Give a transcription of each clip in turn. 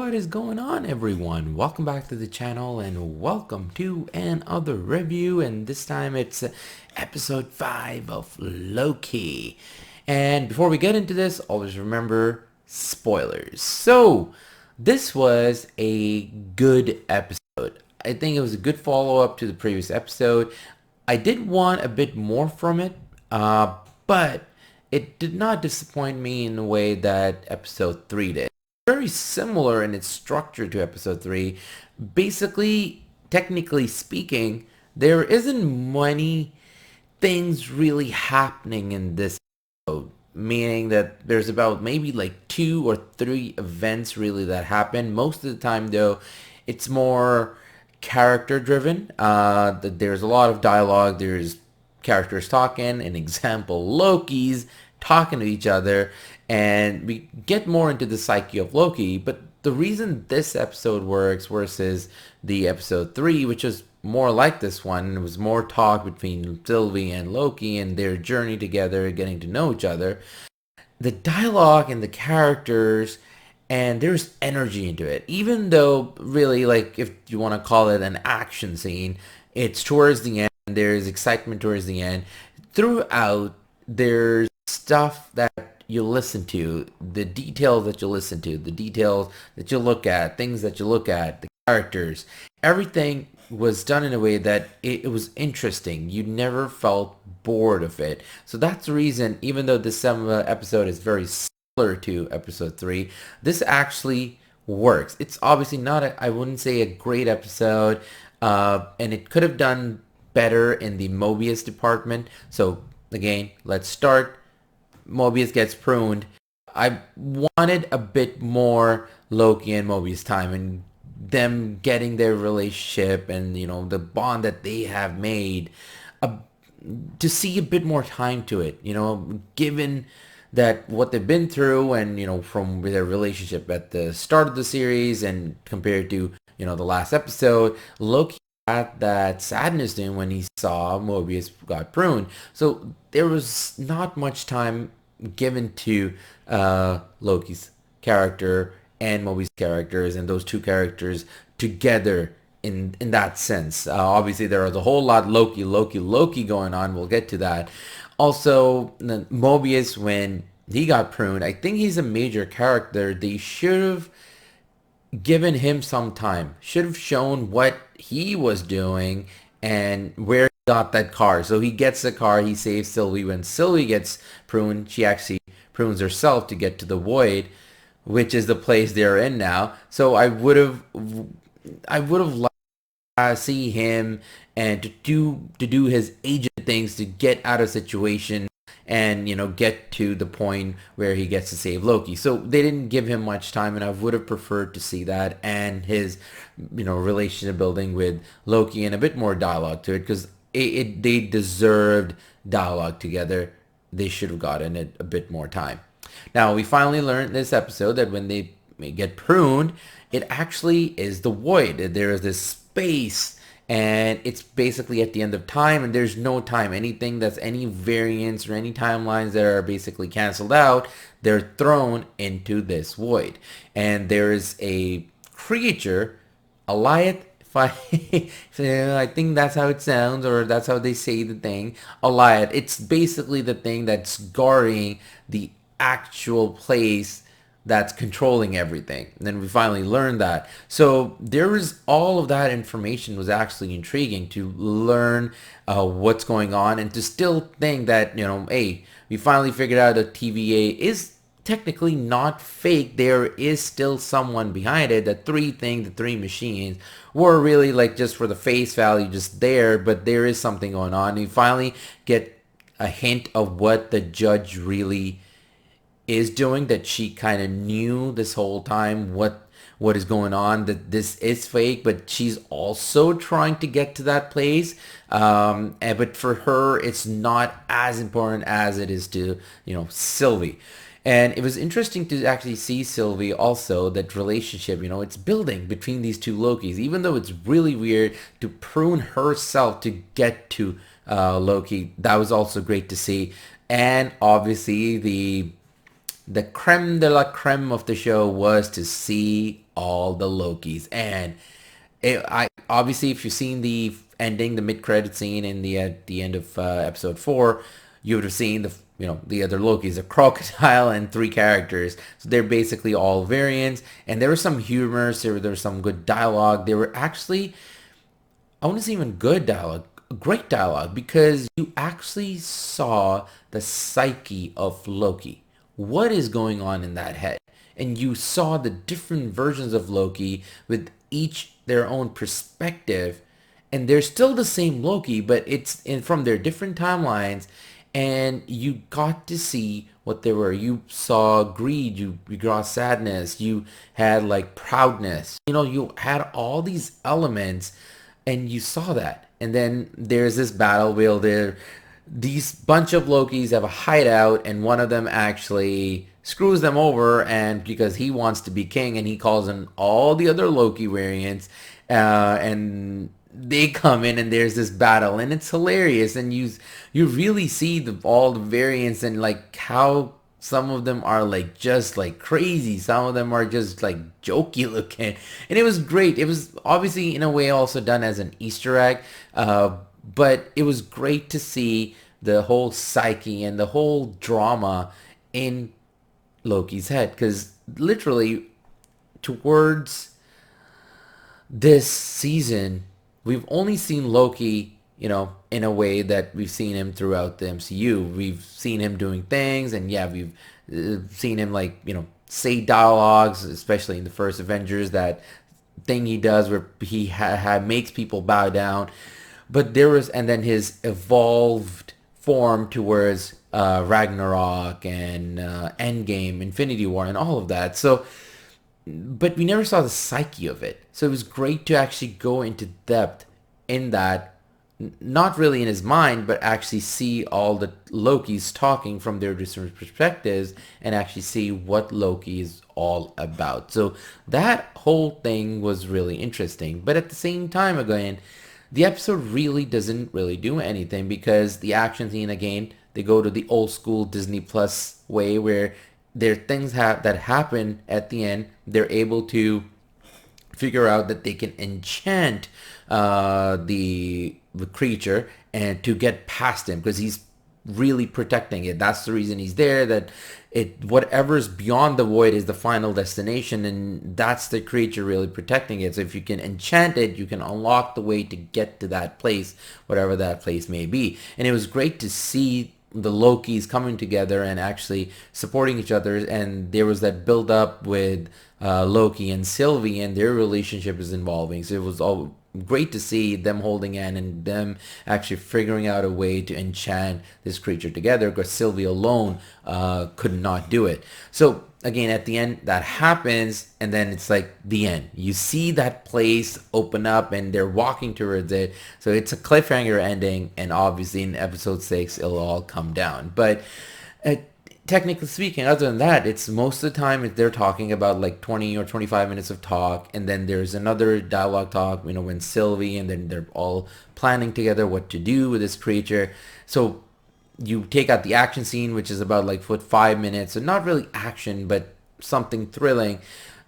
What is going on, everyone? Welcome back to the channel and welcome to another review, and this time it's episode 5 of Loki. And before we get into this, always remember spoilers. So this was a good episode. I think it was a good follow-up to the previous episode. I did want a bit more from it, but it did not disappoint me in the way that episode 3 did. Very similar in its structure to episode 3. Basically, technically speaking, there isn't many things really happening in this episode, meaning that there's about maybe like 2 or 3 events really that happen. Most of the time though, it's more character driven. There's a lot of dialogue, there's characters talking. An example, Loki's talking to each other, and we get more into the psyche of Loki. But the reason this episode works versus the episode 3, which was more like this one, it was more talk between Sylvie and Loki and their journey together, getting to know each other. The dialogue and the characters, and there's energy into it. Even though, really, like, if you want to call it an action scene, it's towards the end, there's excitement towards the end. Throughout, there's stuff that you listen to, the details that you listen to, the details that you look at, things that you look at, the characters, everything was done in a way that it was interesting. You never felt bored of it. So that's the reason, even though this episode is very similar to episode 3, this actually works. It's obviously not I wouldn't say a great episode, and it could have done better in the Mobius department. So again, let's start. Mobius gets pruned. I wanted a bit more Loki and Mobius time and them getting their relationship and, you know, the bond that they have made, to see a bit more time to it, you know, given that what they've been through and, you know, from their relationship at the start of the series and compared to, you know, the last episode, Loki had that sadness to him when he saw Mobius got pruned. So there was not much time given to Loki's character and Mobius' characters, and those two characters together in that sense. Obviously, there was a whole lot Loki going on. We'll get to that. Also, Mobius, when he got pruned, I think he's a major character. They should have given him some time, should have shown what he was doing and where he got that car. So he gets the car, he saves Sylvie. When Sylvie gets pruned, she actually prunes herself to get to the void, which is the place they're in now. So I would have liked to see him and to do his agent things to get out of situation and, you know, get to the point where he gets to save Loki. So they didn't give him much time, and I would have preferred to see that and his, you know, relationship building with Loki and a bit more dialogue to it, because they deserved dialogue together. They should have gotten it a bit more time. Now, we finally learned this episode that when they get pruned, it actually is the void. There is this space, and it's basically at the end of time, and there's no time. Anything that's any variance or any timelines that are basically canceled out, they're thrown into this void. And there is a creature, Aliat, I think that's how it sounds, or that's how they say the thing, Aliat. It's basically the thing that's guarding the actual place that's controlling everything. And then we finally learned that. So there was all of that information was actually intriguing to learn what's going on, and to still think that, you know, hey, we finally figured out that TVA is technically not fake. There is still someone behind it. The three machines were really like just for the face value, just there, but there is something going on. You finally get a hint of what the judge really is doing, that she kind of knew this whole time what is going on, that this is fake, but she's also trying to get to that place, but for her it's not as important as it is to, you know, Sylvie. And it was interesting to actually see Sylvie also, that relationship, you know, it's building between these two Lokis, even though it's really weird to prune herself to get to Loki. That was also great to see. And obviously the the creme de la creme of the show was to see all the Lokis. And I obviously, if you've seen the ending, the mid-credit scene in the at the end of episode 4, you would have seen the other Lokis, a crocodile and 3 characters. So they're basically all variants, and there was some humor, there was some good dialogue. They were actually, I wouldn't say even good dialogue, great dialogue, because you actually saw the psyche of Loki. What is going on in that head? And you saw the different versions of Loki with each their own perspective, and they're still the same Loki, but from their different timelines, and you got to see what they were. You saw greed, you saw sadness, you had like proudness. You had all these elements, and you saw that. And then there's this battle where these bunch of Lokis have a hideout, and one of them actually screws them over, and because he wants to be king, and he calls in all the other Loki variants, and they come in, and there's this battle, and it's hilarious, and you really see all the variants, and like how some of them are like just like crazy, some of them are just like jokey looking, and it was great. It was obviously in a way also done as an Easter egg, but it was great to see the whole psyche and the whole drama in Loki's head, because literally towards this season we've only seen Loki in a way that we've seen him throughout the MCU. We've seen him doing things, and yeah, we've seen him like say dialogues, especially in the first Avengers, that thing he does where he makes people bow down. But and then his evolved form towards Ragnarok and Endgame, Infinity War, and all of that. So, but we never saw the psyche of it. So it was great to actually go into depth in that, not really in his mind, but actually see all the Lokis talking from their different perspectives and actually see what Loki is all about. So that whole thing was really interesting. But at the same time, again, the episode really doesn't really do anything, because the action scene, again, they go to the old school Disney Plus way where there are things that happen at the end. They're able to figure out that they can enchant the creature and to get past him, because he's really protecting it. That's the reason he's there, that whatever's beyond the void is the final destination, and that's the creature really protecting it. So if you can enchant it, you can unlock the way to get to that place, whatever that place may be. And it was great to see the Lokis coming together and actually supporting each other, and there was that build up with Loki and Sylvie, and their relationship is evolving. So it was all great to see them holding hands and them actually figuring out a way to enchant this creature together, because Sylvie alone could not do it. So again, at the end that happens, and then it's like the end. You see that place open up and they're walking towards it. So it's a cliffhanger ending, and obviously in episode 6 it'll all come down. But technically speaking, other than that, it's most of the time they're talking about like 20 or 25 minutes of talk, and then there's another dialogue talk, when Sylvie, and then they're all planning together what to do with this creature. So you take out the action scene, which is about like 5 minutes, so not really action, but something thrilling.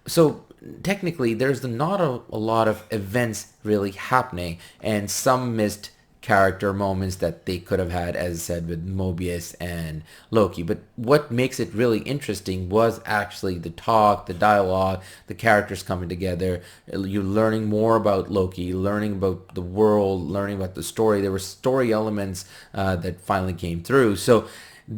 So technically there's not a lot of events really happening, and some missed character moments that they could have had, as I said, with Mobius and Loki. But what makes it really interesting was actually the talk, the dialogue, the characters coming together. You're learning more about Loki, learning about the world, learning about the story. There were story elements that finally came through. So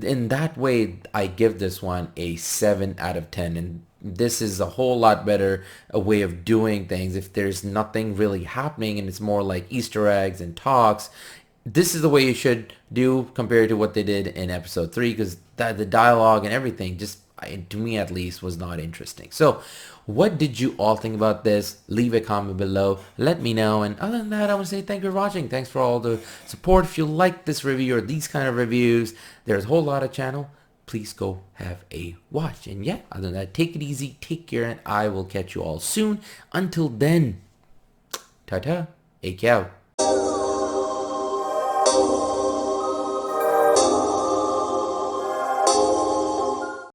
in that way, I give this one a 7 out of 10. And this is a whole lot better a way of doing things. If there's nothing really happening and it's more like Easter eggs and talks, this is the way you should do compared to what they did in episode 3, because the dialogue and everything just, to me at least, was not interesting. So what did you all think about this? Leave a comment below, let me know. And other than that, I want to say thank you for watching. Thanks for all the support. If you like this review or these kind of reviews, there's a whole lot of channel. Please go have a watch. And yeah, other than that, take it easy, take care, and I will catch you all soon. Until then, ta-ta, ake out.